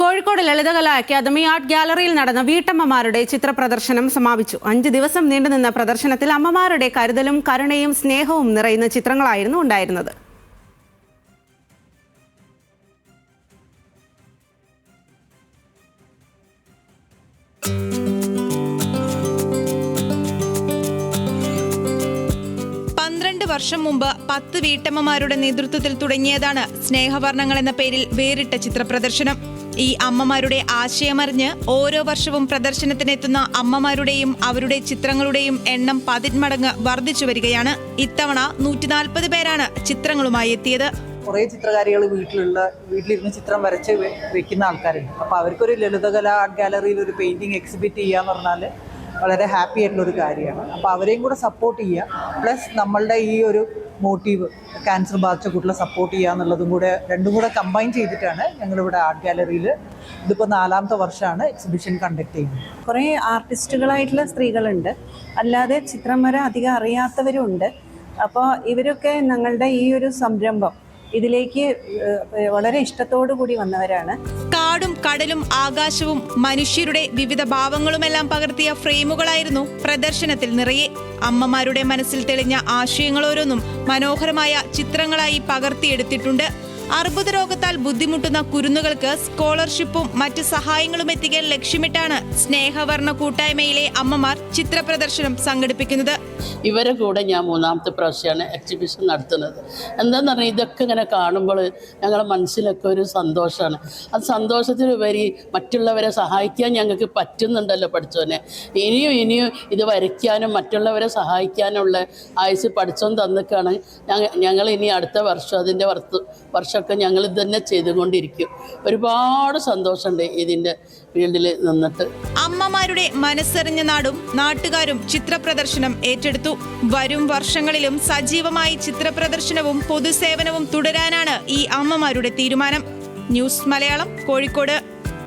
Kozhikode Lalithakala academy art ഗ്യാലറിയിൽ നടന്ന വീട്ടമ്മമാരുടെ ചിത്ര പ്രദർശനം സമാപിച്ചു. 5 ദിവസം നീണ്ടുനിന്ന പ്രദർശനത്തിൽ അമ്മമാരുടെ കരുതലും കരുണയും സ്നേഹവും നിറയുന്ന ചിത്രങ്ങളായിരുന്നു ഉണ്ടായിരുന്നത്. വർഷം മുമ്പ് 10 വീട്ടമ്മമാരുടെ നേതൃത്വത്തിൽ തുടങ്ങിയതാണ് സ്നേഹവർണ്ണങ്ങൾ എന്ന പേരിൽ വേറിട്ട ചിത്ര പ്രദർശനം. ഈ അമ്മമാരുടെ ആശയമറിഞ്ഞ് ഓരോ വർഷവും പ്രദർശനത്തിനെത്തുന്ന അമ്മമാരുടെയും അവരുടെ ചിത്രങ്ങളുടെയും എണ്ണം 10 മടങ്ങ് വർദ്ധിച്ചു വരികയാണ്. ഇത്തവണ 140 പേരാണ് ചിത്രങ്ങളുമായി എത്തിയത്. കുറേ ചിത്രകാരികൾ വീട്ടിലിരുന്ന് ചിത്രം വരച്ച് വെക്കുന്ന ആൾക്കാരുണ്ട്. അപ്പോൾ അവർക്കൊരു ലളിതകലാ ആർട്ട് ഗാലറിയിൽ ഒരു പെയിൻറ്റിങ് എക്സിബിറ്റ് ചെയ്യാന്ന് പറഞ്ഞാൽ വളരെ ഹാപ്പി ആയിട്ടുള്ളൊരു കാര്യമാണ്. അപ്പോൾ അവരെയും കൂടെ സപ്പോർട്ട് ചെയ്യുക, പ്ലസ് നമ്മളുടെ ഈ ഒരു മോട്ടീവ് ക്യാൻസർ ബാധിച്ച കുട്ടികളെ സപ്പോർട്ട് ചെയ്യുക എന്നുള്ളതും കൂടെ രണ്ടും കൂടെ കമ്പൈൻ ചെയ്തിട്ടാണ് ഞങ്ങളിവിടെ ആർട്ട് ഗാലറിയിൽ ഇതിപ്പോൾ 4ാമത്തെ വർഷമാണ് എക്സിബിഷൻ കണ്ടക്ട് ചെയ്യുന്നത്. കുറേ ആർട്ടിസ്റ്റുകളായിട്ടുള്ള സ്ത്രീകളുണ്ട്, അല്ലാതെ ചിത്രം വര അധികം അറിയാത്തവരുണ്ട്. അപ്പോൾ ഇവരൊക്കെ ഞങ്ങളുടെ ഈ ഒരു സംരംഭം ഇതിലേക്ക് വളരെ ഇഷ്ടത്തോടു കൂടി വന്നവരാണ്. കാടും കടലും ആകാശവും മനുഷ്യരുടെ വിവിധ ഭാവങ്ങളുമെല്ലാം പകർത്തിയ ഫ്രെയിമുകളായിരുന്നു പ്രദർശനത്തിൽ നിറയെ. അമ്മമാരുടെ മനസ്സിൽ തെളിഞ്ഞ ആശയങ്ങൾ ഓരോന്നും മനോഹരമായ ചിത്രങ്ങളായി പകർത്തിയെടുത്തിട്ടുണ്ട്. അർബുദ രോഗത്താൽ ബുദ്ധിമുട്ടുന്ന കുരുന്നുകൾക്ക് സ്കോളർഷിപ്പും മറ്റ് സഹായങ്ങളും എത്തിക്കാൻ ലക്ഷ്യമിട്ടാണ് സ്നേഹവർണ്ണ കൂട്ടായ്മയിലെ അമ്മമാർ ചിത്ര പ്രദർശനം സംഘടിപ്പിക്കുന്നത്. ഇവരെ കൂടെ ഞാൻ 3ാമത്തെ പ്രാവശ്യമാണ് എക്സിബിഷൻ നടത്തുന്നത്. എന്താണെന്ന് പറഞ്ഞാൽ ഇതൊക്കെ ഇങ്ങനെ കാണുമ്പോൾ ഞങ്ങളുടെ മനസ്സിലൊക്കെ ഒരു സന്തോഷമാണ്. അത് സന്തോഷത്തിനുപരി മറ്റുള്ളവരെ സഹായിക്കാൻ ഞങ്ങൾക്ക് പറ്റുന്നുണ്ടല്ലോ പഠിച്ചോനെ. ഇനിയും ഇത് വരയ്ക്കാനും മറ്റുള്ളവരെ സഹായിക്കാനുള്ള ആയുസ് പഠിച്ചോൻ തന്നിക്കാണ്. ഞങ്ങൾ ഇനി അടുത്ത വർഷം അതിൻ്റെ വർഷമൊക്കെ ഞങ്ങൾ ഇത് തന്നെ ചെയ്തുകൊണ്ടിരിക്കും. ഒരുപാട് സന്തോഷമുണ്ട് ഇതിൻ്റെ ഫീൽഡിൽ നിന്നിട്ട്. അമ്മമാരുടെ മനസ്സറിഞ്ഞ നാടും നാട്ടുകാരും ചിത്ര പ്രദർശനം ഏറ്റെടുത്തു. വരും വർഷങ്ങളിലും സജീവമായി ചിത്ര പ്രദർശനവും പൊതുസേവനവും തുടരാനാണ് ഈ അമ്മമാരുടെ തീരുമാനം. ന്യൂസ് മലയാളം, കോഴിക്കോട്.